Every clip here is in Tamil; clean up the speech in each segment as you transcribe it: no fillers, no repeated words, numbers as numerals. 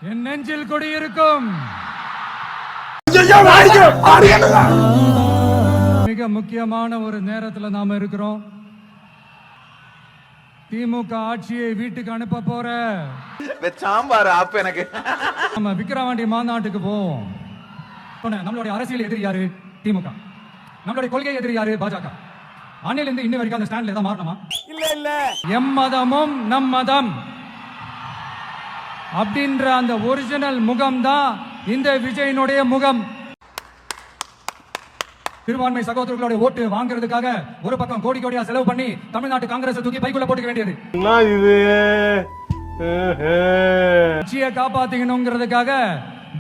என் நெஞ்சில் குடியிருக்கும் மிக முக்கியமான ஒரு நேரத்தில் நாம இருக்கிறோம். திமுக ஆட்சியை வீட்டுக்கு அனுப்ப போற சாம்பார் ஆப் எனக்கு நம்ம விக்கிரவாண்டி மாநாட்டுக்கு போவோம். நம்மளுடைய அரசியல் எதிரி யாரு? திமுக. நம்மளுடைய கொள்கை எதிரி யாரு? பாஜக. அன்னையில இருந்து இன்ன வரைக்கும் அந்த ஸ்டாண்ட்ல ஏதாவது மாறணுமா? இல்ல. எம்மதமும் நம் மதம் அப்படின்ற அந்த ஒரிஜினல் முகம் தான் இந்த விஜயனுடைய முகம். சிறுபான்மை சகோதரர்களுடைய ஓட்டு வாங்குறதுக்காக ஒரு பக்கம் கோடி கோடியா செலவு பண்ணி தமிழ்நாட்டு காங்கிரஸ் தூக்கி பைக்குள்ள போட்டுக்க வேண்டியது. ஆட்சியை காப்பாத்திக்கணுங்கிறதுக்காக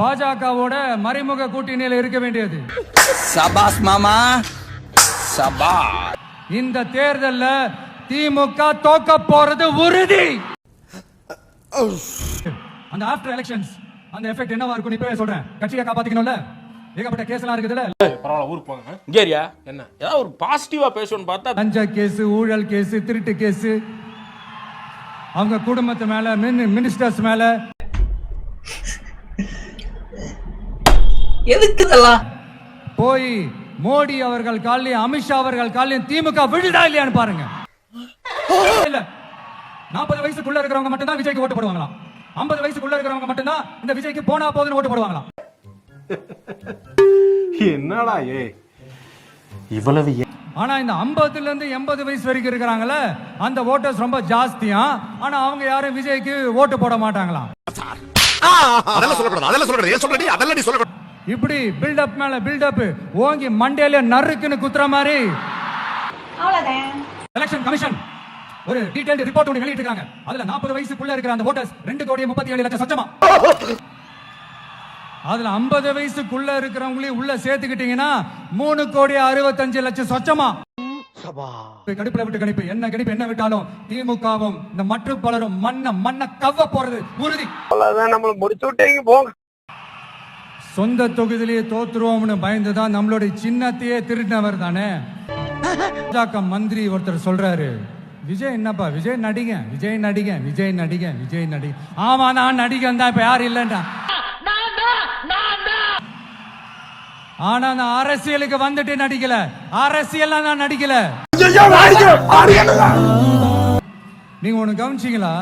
பாஜகவோட மறைமுக கூட்டணியில இருக்க வேண்டியது. சபாஸ் மாமா சபா. இந்த தேர்தல்ல திமுக தோக்க போறது உறுதி. அந்த ஆஃப்டர் எலெக்ஷன்ஸ் அந்த எஃபெக்ட் என்னவா இருக்கும் இப்பவே சொல்றேன். கட்சியை காப்பாத்திக்கணும்ல, ஏகப்பட்ட கேஸ் எல்லாம் இருக்குதுல. பரவாயில்ல, ஊருக்கு போங்க. இங்கேரியா என்ன ஏதாவது ஒரு பாசிட்டிவா பேசணும்னு பார்த்தா லஞ்ச கேஸ், ஊழல் கேஸ், திருட்டு கேஸ், அவங்க குடும்பத்து மேல, மினிஸ்டர்ஸ் மேல எதுக்குதெல்லாம் போய் மோடி அவர்கள் காலையும் அமித்ஷா அவர்கள் காலையும் திமுக விழுதா இல்லையான்னு பாருங்க. இல்ல 40 வயசுக்குள்ள இருக்கிறவங்க மட்டும் தான் விஜய்க்கு ஓட்டு போடுவாங்களாம். 50 வயசுக்குள்ள இருக்கிறவங்க மட்டும் தான் இந்த விஜய்க்கு போனா போதுன்னு ஓட்டு போடுவாங்களாம். என்னடா இவ்வளவு. ஆனா இந்த 50ல இருந்து 80 வயசு வரைக்கும் இருக்கிறாங்கல்ல, அந்த ஓட்டர்ஸ் ரொம்ப ஜாஸ்தியா. ஆனா அவங்க யாரும் விஜய்க்கு ஓட்டு போட மாட்டாங்களாம். இப்படி பில்டப் மேல பில்டப் ஓங்கி மண்டையில நறுக்குன்னு குத்துற மாதிரி எலெக்ஷன் கமிஷன் ஒரு டீடைல்டு ரிப்போர்ட் ஒன்று வெளியிட்டிருக்காங்க. அதுல 40 வயசுக்குள்ள இருக்கிற அந்த ஓட்டர்ஸ் 2,37,00,000 சச்சமா. அதுல 50 வயசுக்குள்ள இருக்கிறவங்களையும் உள்ள சேர்த்துக்கிட்டீங்கன்னா 3,65,00,000 சொச்சமா. கணிப்புல விட்டு கணிப்பு என்ன விட்டாலும் திமுகவும் இந்த மற்ற பலரும் மண்ண கவ்வ போறது உறுதி. சொந்த தொகுதியிலேயே தோத்துருவோம்னு பயந்துதான் நம்மளுடைய சின்னத்தையே திருடினவர் தானே. பாஜக மந்திரி ஒருத்தர் சொல்றாரு, விஜய் என்னப்பா விஜய் நடிகன். ஆமா நான் நடிகன் தான், இப்ப யாரும் இல்லைன்றா. ஆனா நான் அரசியலுக்கு வந்துட்டு நடிக்கல, அரசியல் நான் நடிக்கல. நீங்க ஒண்ணு கவனிச்சீங்களா?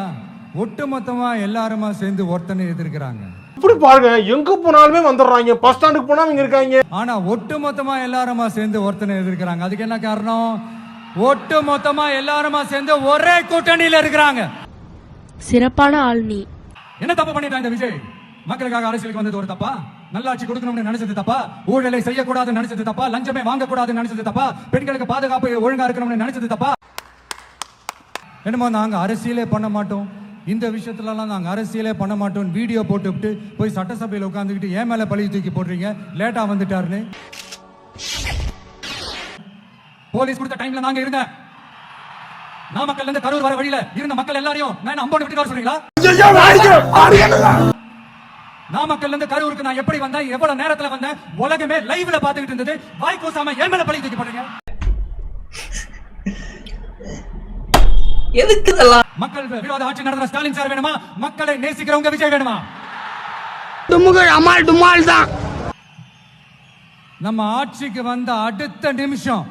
ஒட்டுமொத்தமா எல்லாருமா சேர்ந்து ஒருத்தனை எதிர்க்கிறாங்க. இப்படி பாருங்க, எங்க போனாலுமே வந்துடுறாங்க. பஸ் ஸ்டாண்டுக்கு போனா இங்க இருக்காங்க. ஆனா ஒட்டுமொத்தமா எல்லாருமா சேர்ந்து ஒருத்தனை எதிர்க்கிறாங்க. அதுக்கு என்ன காரணம்? ஒட்டுமொத்தமா எல்லாருமா சேர்ந்து ஒரே கூட்டணியில இருக்கிறாங்க. சிறப்பான ஆள் நீ. என்ன தப்பு பண்ணிட்டான் இந்த விஜய்? மக்களுக்காக அரசியலுக்கு வந்தது ஒரு தப்பா? நல்லாட்சி கொடுக்கணும்னு நினைச்சது தப்பா? ஊழலை செய்யக்கூடாதுன்னு நினைச்சது தப்பா? லஞ்சமே வாங்க கூடாதுன்னு நினைச்சது தப்பா? பெண்களுக்கு பாதுகாப்பு ஒழுங்கா இருக்கணும்னு நினைச்சது தப்பா? என்னமோ நாங்க அரசியலே பண்ண மாட்டோம், இந்த விஷயத்துல எல்லாம் நாங்க அரசியலே பண்ண மாட்டோம் வீடியோ போட்டுவிட்டு போய் சட்டசபையில் உட்கார்ந்துக்கிட்டு ஏன் மேல பழி தூக்கி போடுறீங்க, லேட்டா வந்துட்டாருன்னு. போலீஸ் கொடுத்த டைம்ல நாங்க இருங்க. நாமக்கல்ல இருந்து கரூர் வர வழியில இருந்த மக்கள் எல்லாரையும் நான் அம்போடு விட்டு வர சொல்றீங்களா? நாமக்கல்ல இருந்து கரூருக்கு நான் எப்படி வந்தேன், எவ்வளவு நேரத்துல வந்தேன், உலகமே லைவ்ல பாத்துக்கிட்டு இருந்தது. வாய் கூசாம ஏன் மேல பழி தூக்கி போடுறீங்க? எதுக்குதெல்லாம் மக்கள் விரோத ஆட்சி நடத்துற ஸ்டாலின் சார் வேணுமா? மக்களை நேசிக்கிறவங்க விஜய் வேணுமா? அமால் டுமால் தான். நம்ம ஆட்சிக்கு வந்த அடுத்த நிமிஷம்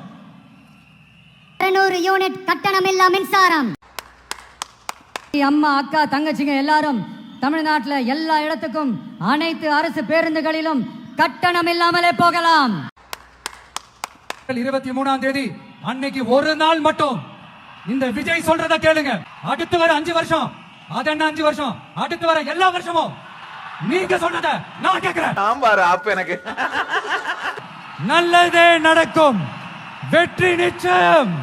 200 யூனிட் கட்டணம் இல்லா மின்சாரம். அம்மா அக்கா தங்கச்சிங்க எல்லாரும் தமிழ்நாட்டுல எல்லா இடத்துக்கும் அனைத்து அரசு பேருந்துகளிலும் கட்டணம் இல்லாமலே போகலாம். 23ஆம் தேதி அன்னைக்கு ஒரு நாள் மட்டும் இந்த விஜய் சொல்றத கேளுங்க. அடுத்து வர 5 வருஷம், அது என்ன 5 வருஷம், அடுத்து வர எல்லா வருஷமும் நீங்க சொன்னத நான் கேட்கிறேன். சாம்பார் ஆப் எனக்கு. நல்லதே நடக்கும், வெற்றி நிச்சயம்.